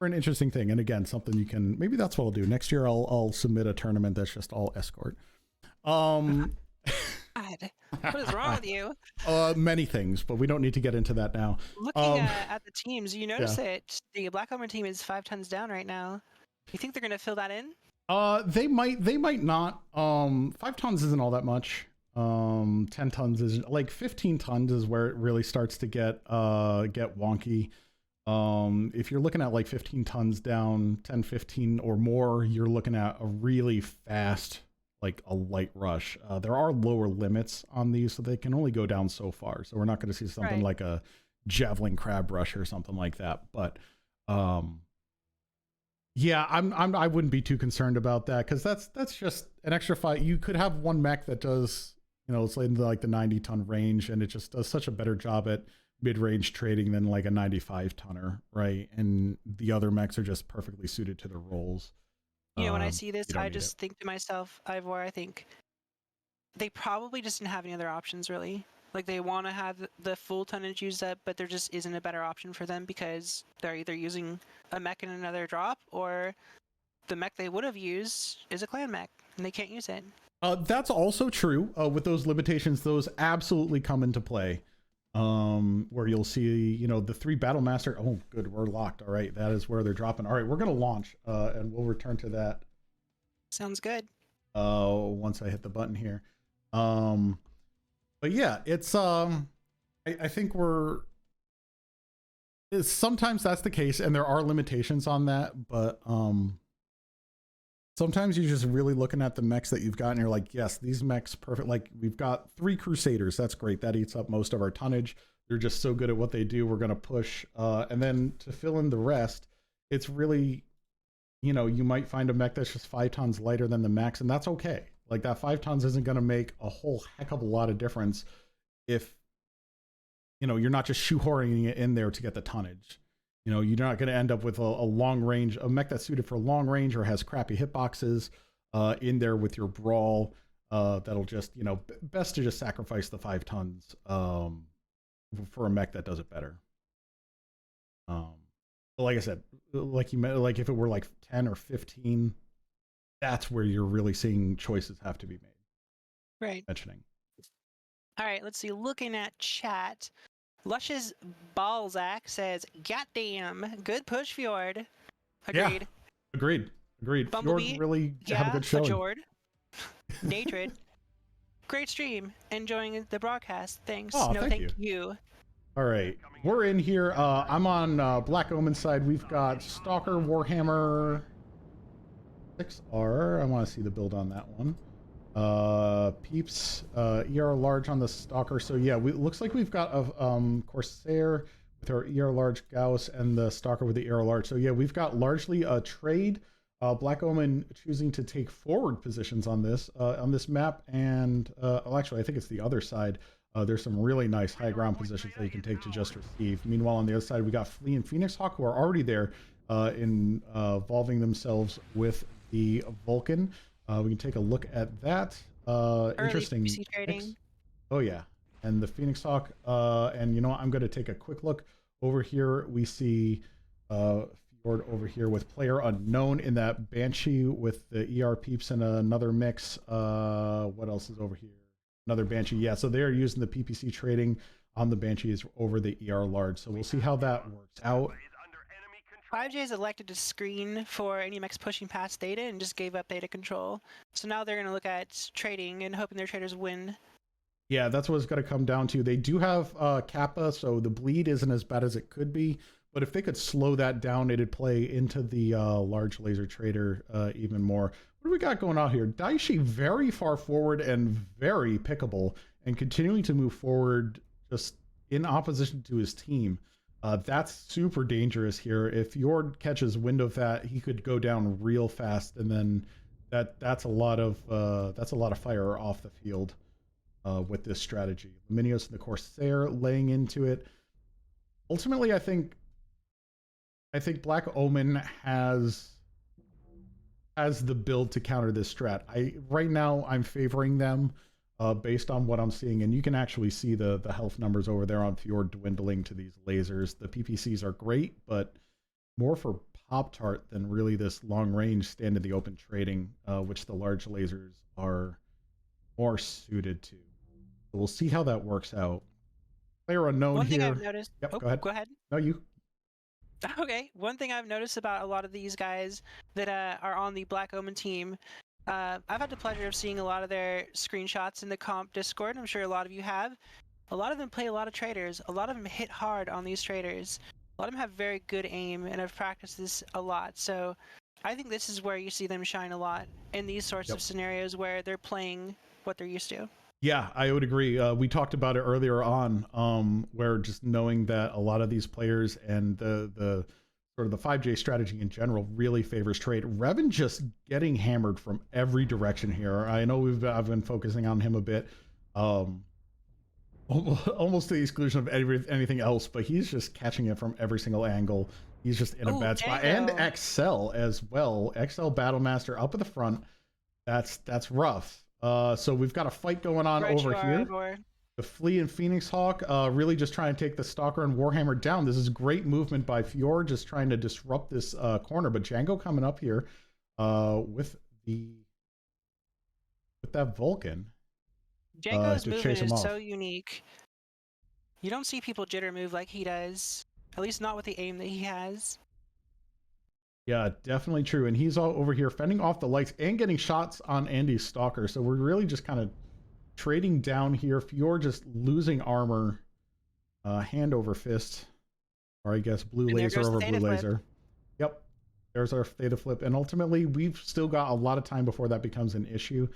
thing. And again, something you can, maybe that's what I'll do next year. I'll submit a tournament that's just all escort. God, what is wrong with you? Many things, but we don't need to get into that now. Looking at the teams, you notice that the Black Omen team is 5 tons down right now. You think they're gonna fill that in? They might not. 5 tons isn't all that much. 10 tons is like 15 tons is where it really starts to get wonky. If you're looking at like 15 tons down, 10, 15 or more, you're looking at a really fast, like a light rush. There are lower limits on these, so they can only go down so far. So we're not going to see something like a javelin crab rush or something like that. But yeah, I wouldn't be too concerned about that, because that's just an extra fight. You could have one mech that does, it's in like the 90 ton range, and it just does such a better job at mid-range trading than like a 95 tonner, right? And the other mechs are just perfectly suited to their roles. When I see this, I just think to myself, Ivor, I think they probably just didn't have any other options, really. Like, they want to have the full tonnage used up, but there just isn't a better option for them, because they're either using a mech in another drop, or the mech they would have used is a clan mech, and they can't use it. That's also true. With those limitations, those absolutely come into play. Where you'll see, the 3 battle master. Oh, good, we're locked. All right, that is where they're dropping. All right, we're gonna launch, and we'll return to that. Sounds good. Once I hit the button here. But yeah, it's I think sometimes that's the case, and there are limitations on that, but sometimes you're just really looking at the mechs that you've got and you're like, yes, these mechs perfect. Like, we've got 3 Crusaders. That's great. That eats up most of our tonnage. They're just so good at what they do. We're going to push. And then to fill in the rest, it's really, you might find a mech that's just 5 tons lighter than the max, and that's okay. Like, that 5 tons isn't going to make a whole heck of a lot of difference if, you're not just shoehorning it in there to get the tonnage. You're not going to end up with a long range, a mech that's suited for long range or has crappy hitboxes in there with your brawl. That'll just, best to just sacrifice the 5 tons for a mech that does it better. But like I said, like if it were like 10 or 15, that's where you're really seeing choices have to be made. Right. Mentioning. All right, let's see. Looking at chat. Lush's Balzac says, "Goddamn, good push, Fjord." Agreed. Yeah, agreed. Bumblebee, Fjord really have a good showing. FJORD. Natrid. Great stream. Enjoying the broadcast. Thanks. Oh, no, thank you. All right, we're in here. I'm on Black Omen side. We've got Stalker, Warhammer 6R. I want to see the build on that one. Peeps, ER large on the Stalker. So yeah, it looks like we've got a Corsair with our ER large Gauss and the Stalker with the ER large. So yeah, we've got largely a trade. Black Omen choosing to take forward positions on this map, and actually I think it's the other side. There's some really nice high ground positions that you can take to just receive. Meanwhile, on the other side, we got Flea and Phoenix Hawk, who are already there, involving themselves with the Vulcan. We can take a look at that. Early Interesting PC mix. trading. Oh yeah, and the Phoenix Hawk. And you know what? I'm going to take a quick look over here. We see Fjord over here with player unknown in that Banshee with the ER peeps and another mix. What else is over here? Another Banshee. Yeah, so they're using the PPC trading on the Banshees over the ER large. So we'll see how that works out. 5J is elected to screen for any mechs pushing past data and just gave up data control. So now they're going to look at trading and hoping their traders win. Yeah, that's what it's going to come down to. They do have Kappa, so the bleed isn't as bad as it could be. But if they could slow that down, it'd play into the large laser trader even more. What do we got going on here? Daishi very far forward and very pickable and continuing to move forward just in opposition to his team. That's super dangerous here. If Fjord catches wind of that, he could go down real fast, and then that's a lot of fire off the field with this strategy. Luminios and the Corsair laying into it. Ultimately, I think Black Omen has the build to counter this strat. Right now I'm favoring them based on what I'm seeing, and you can actually see the health numbers over there on Fjord dwindling to these lasers. The PPCs are great, but more for Pop-Tart than really this long range stand in the open trading, which the large lasers are more suited to. So we'll see how that works out. Player unknown One here. thing I've noticed. Yep, Oh, go ahead. Go ahead. No, you. Okay. One thing I've noticed about a lot of these guys that are on the Black Omen team, I've had the pleasure of seeing a lot of their screenshots in the comp Discord. I'm sure a lot of you have. A lot of them play a lot of traders. A lot of them hit hard on these traders. A lot of them have very good aim and have practiced this a lot. So I think this is where you see them shine a lot in these sorts of scenarios where they're playing what they're used to. Yeah, I would agree. We talked about it earlier on, where just knowing that a lot of these players and the sort of the 5J strategy in general really favors trade. Revan just getting hammered from every direction here. I know I've been focusing on him a bit, almost to the exclusion of anything else, but he's just catching it from every single angle. He's just in a bad spot. And XL as well. XL Battlemaster up at the front. That's rough. So we've got a fight going on over here. The Flea and Phoenix Hawk really just trying to take the Stalker and Warhammer down. This is great movement by Fjord, just trying to disrupt this corner. But Django coming up here with that Vulcan. Django's movement is so unique. You don't see people jitter move like he does, at least not with the aim that he has. Yeah, definitely true. And he's all over here fending off the lights and getting shots on Andy's Stalker. So we're really just kind of trading down here. Fjord just losing armor, hand over fist, or I guess blue laser over blue laser. Yep, there's our theta flip. And ultimately, we've still got a lot of time before that becomes an issue.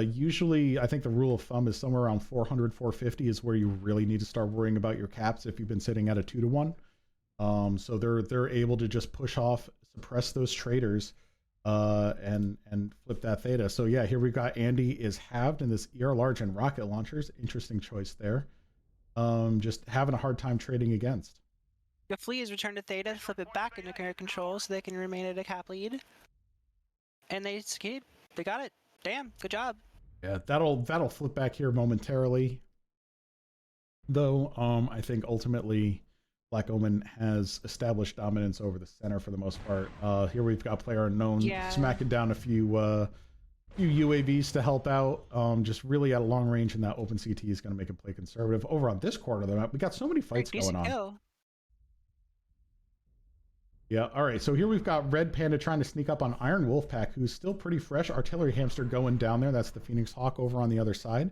Usually, I think the rule of thumb is somewhere around 400, 450 is where you really need to start worrying about your caps if you've been sitting at a 2-to-1. So they're able to just push off, suppress those traders, and flip that theta. So yeah, here we've got Andy is halved in this ER large and rocket launchers. Interesting choice there. Just having a hard time trading against. The Flea is returned to theta, flip it back into air control so they can remain at a cap lead. And they escaped. They got it. Damn, good job. Yeah, that'll flip back here momentarily. Though, I think ultimately Black Omen has established dominance over the center for the most part. Here we've got player unknown smacking down a few UAVs to help out. Just really at a long range, and that open CT is going to make him play conservative. Over on this corner of the map, we got so many fights going on. Kill. Yeah, all right. So here we've got Red Panda trying to sneak up on Iron Wolfpack, who's still pretty fresh. Artillery Hamster going down there. That's the Phoenix Hawk over on the other side.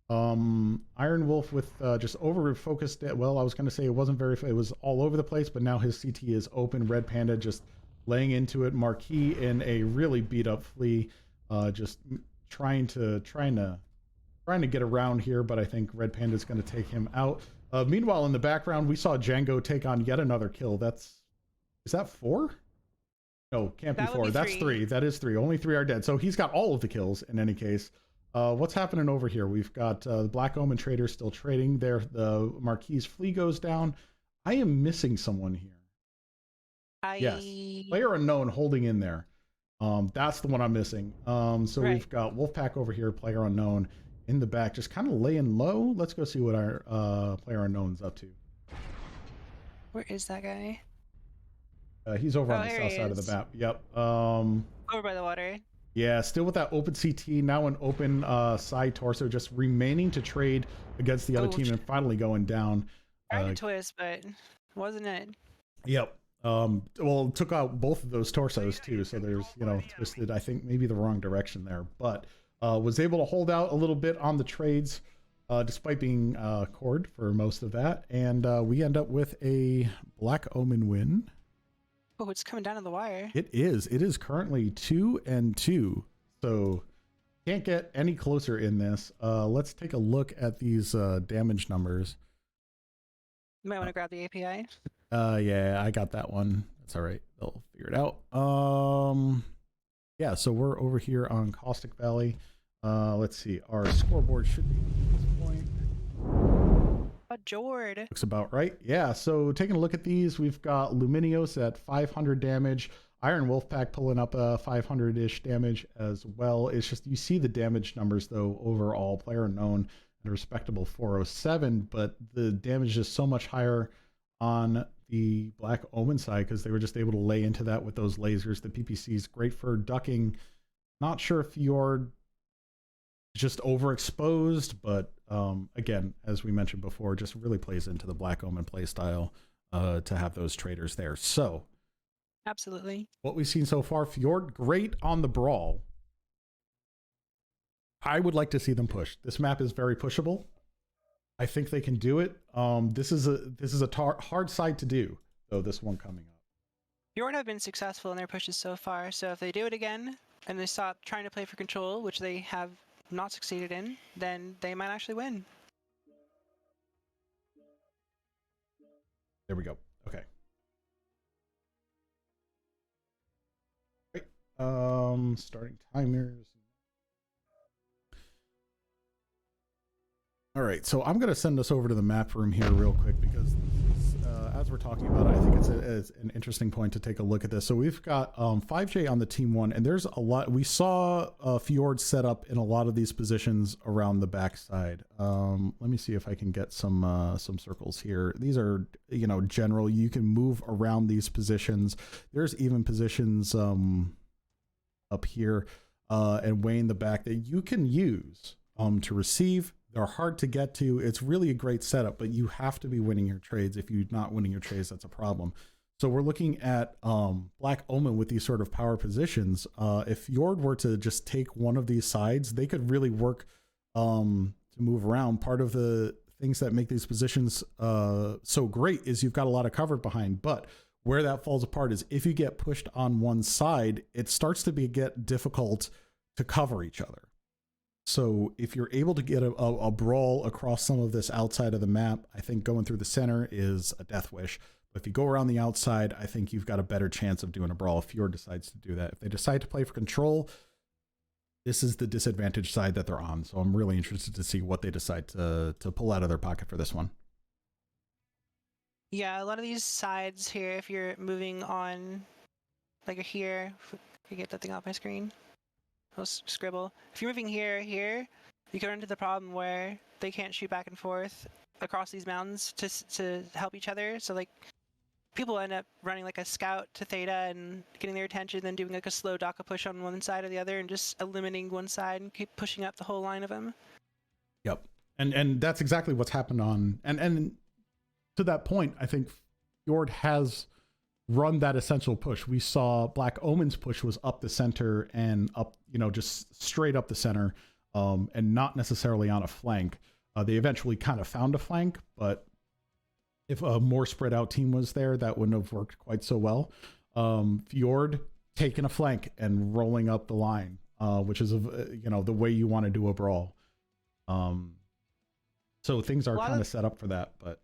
Iron Wolf with just over focused. Well, I was going to say it wasn't very. It was all over the place, but now his CT is open. Red Panda just laying into it. Marquis in a really beat up Flea, just trying to get around here, but I think Red Panda is going to take him out. Meanwhile, in the background, we saw Django take on yet another kill. Is that 4? No, can't be 4. That's 3. That is 3. Only 3 are dead. So he's got all of the kills in any case. What's happening over here? We've got the Black Omen traders still trading there. The Marquis Flea goes down. I am missing someone here. Yes. Player unknown holding in there. That's the one I'm missing. So Right. we've got Wolfpack over here, player unknown in the back, just kind of laying low. Let's go see what our player unknown's up to. Where is that guy? He's over Oh, on the here south he side of the is. map. Yep. Over by the water. Yeah, still with that open CT, now an open side torso, just remaining to trade against the other Oh, team and finally going down. tried to twist, but wasn't it? Yep. Well, it took out both of those torsos too, so there's, twisted, I think maybe the wrong direction there, but was able to hold out a little bit on the trades despite being cored for most of that, and we end up with a Black Omen win. Oh, it's coming down to the wire. It is currently 2-2, so can't get any closer in this. Let's take a look at these damage numbers. You might want to grab the API. Yeah, I got that one. That's all right. They'll figure it out. Yeah, so we're over here on Caustic Valley. Let's see. Our scoreboard should be at this point. FJORD. Looks about right. Yeah, so taking a look at these, we've got Luminios at 500 damage. Iron Wolfpack pulling up a 500-ish damage as well. It's just, you see the damage numbers, though, overall. Player unknown at a respectable 407, but the damage is so much higher on the Black Omen side because they were just able to lay into that with those lasers. The PPC is great for ducking. Not sure if you're just overexposed, but again, as we mentioned before, just really plays into the Black Omen playstyle to have those traders there. So Absolutely. what we've seen so far, FJORD, great on the brawl. I would like to see them push. This map is very pushable. I think they can do it. This is a hard side to do, though, this one coming up. FJORD have been successful in their pushes so far, so if they do it again and they stop trying to play for control, which they have not succeeded in, then they might actually win. There we go. Okay. Great. Starting timers. All right, so I'm going to send us over to the map room here real quick because as we're talking about it, I think it's an interesting point to take a look at this. So we've got 5J on the team one, and there's a lot. We saw FJORD set up in a lot of these positions around the backside. Let me see if I can get some circles here. These are, general. You can move around these positions. There's even positions up here and way in the back that you can use to receive. They're hard to get to. It's really a great setup, but you have to be winning your trades. If you're not winning your trades, that's a problem. So we're looking at Black Omen with these sort of power positions. If FJORD were to just take one of these sides, they could really work to move around. Part of the things that make these positions so great is you've got a lot of cover behind, but where that falls apart is if you get pushed on one side, it starts to get difficult to cover each other. So if you're able to get a brawl across some of this outside of the map, I think going through the center is a death wish. But if you go around the outside, I think you've got a better chance of doing a brawl if FJORD decides to do that. If they decide to play for control, this is the disadvantaged side that they're on. So I'm really interested to see what they decide to pull out of their pocket for this one. Yeah, a lot of these sides here, if you're moving on, like here, if I get that thing off my screen. I'll scribble. If you're moving here, you can run into the problem where they can't shoot back and forth across these mountains to help each other. So like people end up running like a scout to Theta and getting their attention, then doing like a slow DACA push on one side or the other and just eliminating one side and keep pushing up the whole line of them. Yep. And that's exactly what's happened on, and to that point, I think FJORD has run that essential push. We saw Black Omen's push was up the center and up, just straight up the center, and not necessarily on a flank. They eventually kind of found a flank, but if a more spread out team was there, that wouldn't have worked quite so well. FJORD taking a flank and rolling up the line, which is, the way you want to do a brawl. So things are kind of set up for that, but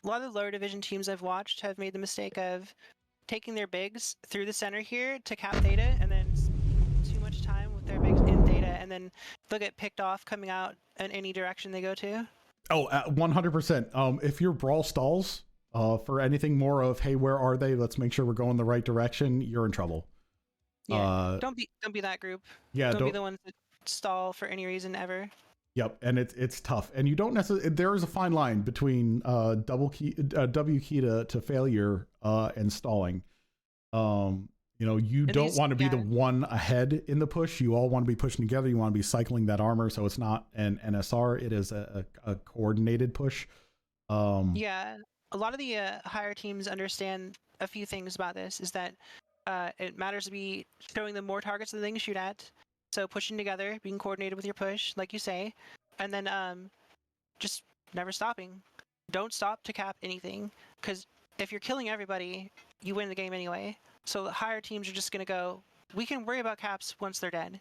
a lot of the lower division teams I've watched have made the mistake of taking their bigs through the center here to cap Theta and then too much time with their bigs in Theta, and then they'll get picked off coming out in any direction they go to. Oh, 100%. If your brawl stalls for anything more of, hey, where are they? Let's make sure we're going the right direction. You're in trouble. Yeah. Don't be that group. Yeah, Don't be don't. the ones that stall for any reason ever. Yep, and it's tough, and you don't necessarily. There is a fine line between W key to failure and stalling. You know, you At don't least, want to be the yeah. one ahead in the push. You all want to be pushing together. You want to be cycling that armor, so it's not an NSR. It is a coordinated push. Yeah, a lot of the higher teams understand a few things about this. Is that it matters to be showing them more targets than they can shoot at. So pushing together, being coordinated with your push, like you say, and then just never stopping. Don't stop to cap anything, because if you're killing everybody, you win the game anyway. So the higher teams are just gonna go. We can worry about caps once they're dead.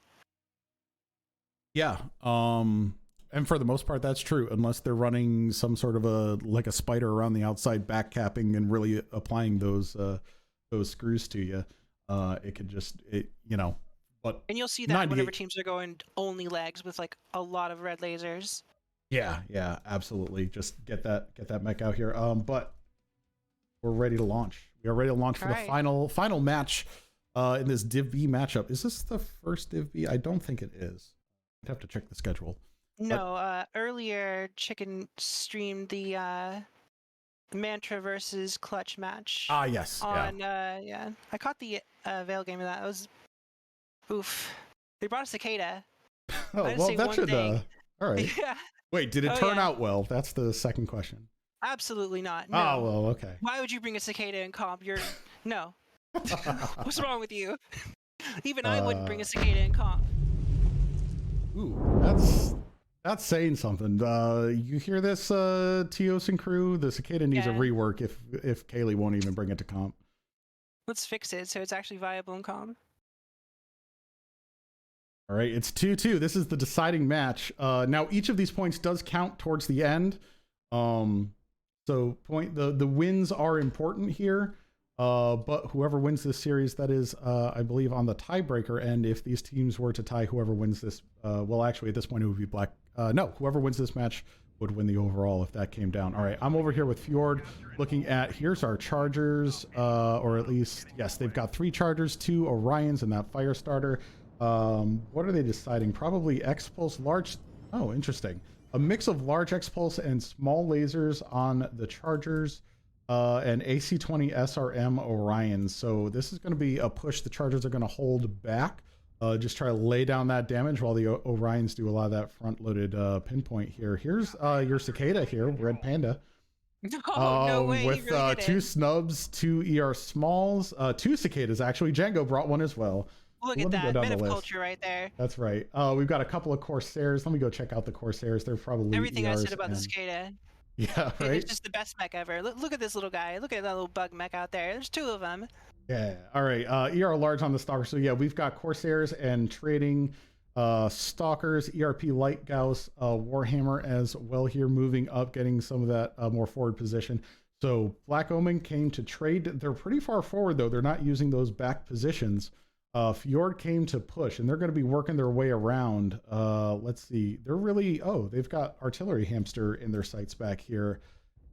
Yeah. And for the most part, that's true, unless they're running some sort of a spider around the outside, back capping and really applying those screws to you. It could you know. But And you'll see that whenever teams are going only legs with like a lot of red lasers. Yeah, absolutely. Just get that mech out here. But we're ready to launch. We are ready to launch for the final match in this Div B matchup. Is this the first Div B? I don't think it is. I'd have to check the schedule. No, earlier Chicken streamed the Mantra versus Clutch match. Ah, yes. On yeah, I caught the Veil game of that. It was oof. They brought a cicada. Oh well, that should. All right. Yeah. Wait, did it turn out well? That's the second question. Absolutely not. No. Oh well, okay. Why would you bring a cicada in comp? You're no. What's wrong with you? Even I wouldn't bring a cicada in comp. Ooh, that's saying something. You hear this, Tios and crew? The cicada needs a rework if Kaylee won't even bring it to comp. Let's fix it so it's actually viable in comp. All right, it's 2-2. This is the deciding match. Now each of these points does count towards the end. So the wins are important here. But whoever wins this series, that is, I believe, on the tiebreaker end, if these teams were to tie, whoever wins this, well, actually, at this point, it would be black. No, whoever wins this match would win the overall if that came down. All right, I'm over here with FJORD looking at, here's our Chargers, or at least, yes, they've got 3 Chargers, 2 Orions, and that fire starter. What are they deciding? Probably X-Pulse, large, oh, interesting. A mix of large X-Pulse and small lasers on the Chargers. And AC-20 SRM Orions. So this is going to be a push the Chargers are going to hold back. Just try to lay down that damage while the Orions do a lot of that front-loaded pinpoint here. Here's your Cicada here, Red Panda. No way, with really 2 snubs, 2 ER smalls, 2 Cicadas actually. Django brought one as well. Look at that, men of culture right there. That's right. We've got a couple of Corsairs. Let me go check out the Corsairs. They're probably everything ERs I said about the Cicada. Yeah, right. It's just the best mech ever. Look at this little guy. Look at that little bug mech out there. There's 2 of them. Yeah. All right. ER large on the Stalker. So yeah, we've got Corsairs and trading Stalkers, ERP Light Gauss, Warhammer as well here, moving up, getting some of that more forward position. So Black Omen came to trade. They're pretty far forward though. They're not using those back positions. FJORD came to push, and they're going to be working their way around. Let's see. They're really, they've got Artillery Hamster in their sights back here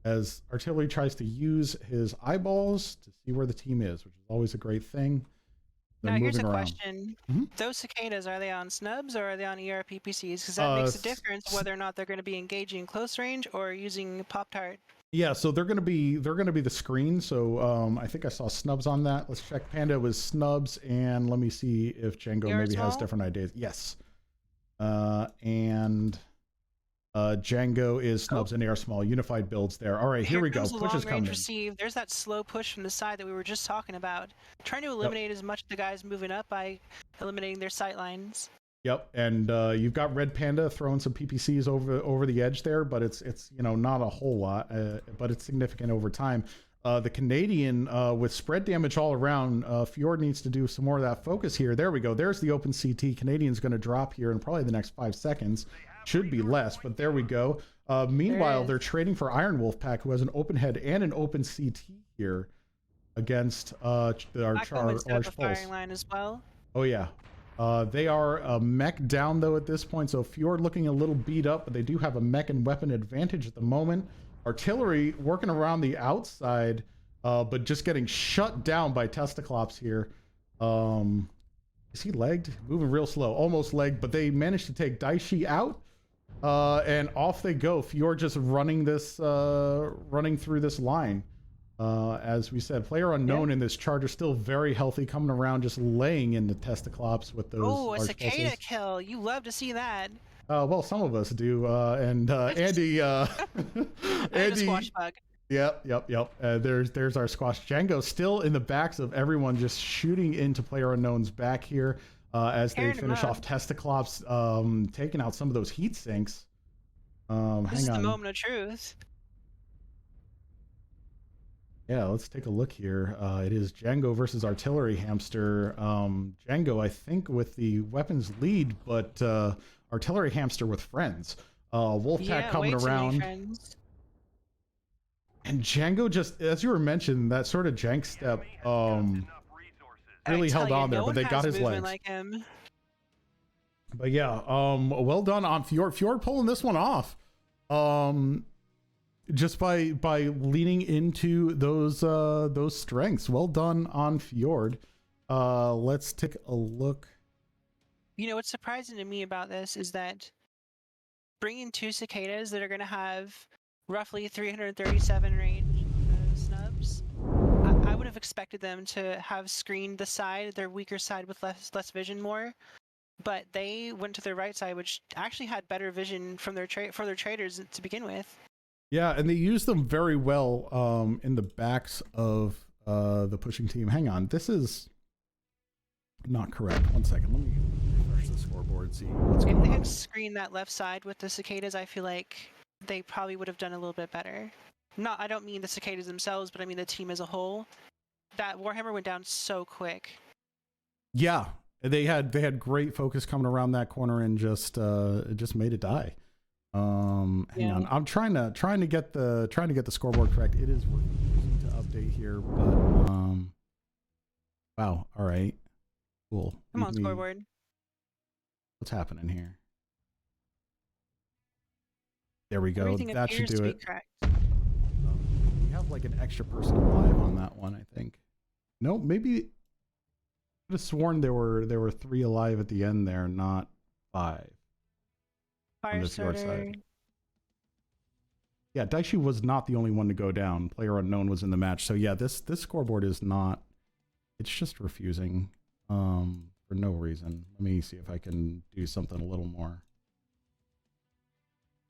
as Artillery tries to use his eyeballs to see where the team is, which is always a great thing. Now, here's a question. Those Cicadas, are they on snubs or are they on ER PPCs? Because that makes a difference whether or not they're going to be engaging close range or using Pop-Tart. Yeah, so they're gonna be the screen. So I think I saw snubs on that. Let's check. Panda was snubs, and let me see if Django maybe has different ideas. Yes, and Django is snubs and AR small. Unified builds there. All right, here we go. Push is coming. There's that slow push from the side that we were just talking about. Trying to eliminate as much of the guys moving up by eliminating their sight lines. Yep, and you've got Red Panda throwing some PPCs over the edge there, but it's not a whole lot, but it's significant over time. The Canadian with spread damage all around, FJORD needs to do some more of that focus here. There we go. There's the open CT. Canadian's going to drop here in probably the next 5 seconds. Should be less, but there we go. Meanwhile, they're trading for Iron Wolf Pack, who has an open head and an open CT here against our large pulse. Line as well. Oh yeah. They are mech down though at this point, so FJORD looking a little beat up, but they do have a mech and weapon advantage at the moment. Artillery working around the outside, but just getting shut down by Testiclops here. Is he legged? Moving real slow, almost legged, but they managed to take Daishi out. And off they go. Fjord just running through this line. As we said, player unknown in this charger, still very healthy, coming around, just laying into Testiclops with those. Oh, a cicada kill! You love to see that. Well, some of us do. And Andy, Andy, squash bug. Yep. There's our squash. Django still in the backs of everyone, just shooting into player unknown's back here. As they finish off Testiclops, taking out some of those heat sinks. This is the moment of truth. Yeah, let's take a look here. It is Django versus Artillery Hamster. Django, I think, with the weapons lead, but Artillery Hamster with friends. Wolfpack coming around. And Django, just as you were mentioning, that sort of jank step really held on there, but they got his legs. Like him. But yeah, well done on Fjord. Fjord pulling this one off. Just by leaning into those strengths. Well done on Fjord. Let's take a look. You know what's surprising to me about this is that bringing 2 cicadas that are going to have roughly 337 range snubs, I would have expected them to have screened the side, their weaker side with less vision more, but they went to their right side, which actually had better vision from their for their traders to begin with. Yeah, and they used them very well in the backs of the pushing team. Hang on, this is not correct. 1 second, let me refresh the scoreboard, see what's going on. If they had screened that left side with the cicadas, I feel like they probably would have done a little bit better. I don't mean the cicadas themselves, but I mean the team as a whole. That Warhammer went down so quick. Yeah, they had great focus coming around that corner and just made it die. Hang on, I'm trying to get the scoreboard correct. It is refusing to update here, but wow, all right, cool. Come on, scoreboard. What's happening here? There we go. That should do it. We have like an extra person alive on that one, I think. Nope, maybe I could have sworn there were 3 alive at the end there, not 5. On the Fjord side. Yeah, Daishi was not the only one to go down. Player unknown was in the match. So yeah, this scoreboard is not, it's just refusing for no reason. Let me see if I can do something a little more.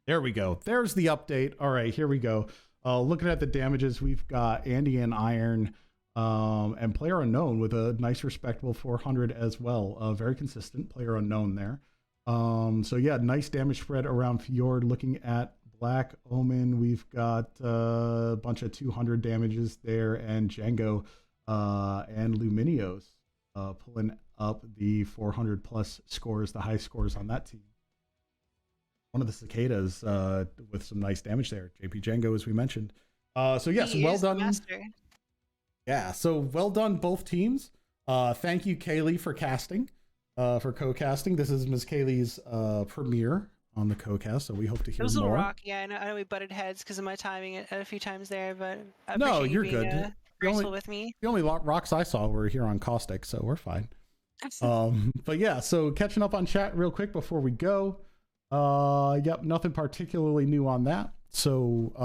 There we go. There's the update. All right, here we go. Looking at the damages, we've got Andy and Iron and Player Unknown with a nice respectable 400 as well. Very consistent Player Unknown there. So yeah, nice damage spread around Fjord. Looking at Black Omen, we've got a bunch of 200 damages there, and Django and Luminios pulling up the 400 plus scores, the high scores on that team. One of the cicadas with some nice damage there. JP Django, as we mentioned. So yes, well done. Yeah, so well done both teams. Thank you, Kaylee, for casting. For co-casting. This is Ms. Kaylee's premiere on the co-cast, so we hope to hear more. It was a little rocky. Yeah, I know we butted heads because of my timing a few times there, but I no, you're you being, good. Graceful with me. The only rocks I saw were here on Caustic, so we're fine. But yeah, so catching up on chat real quick before we go. Yep, nothing particularly new on that. So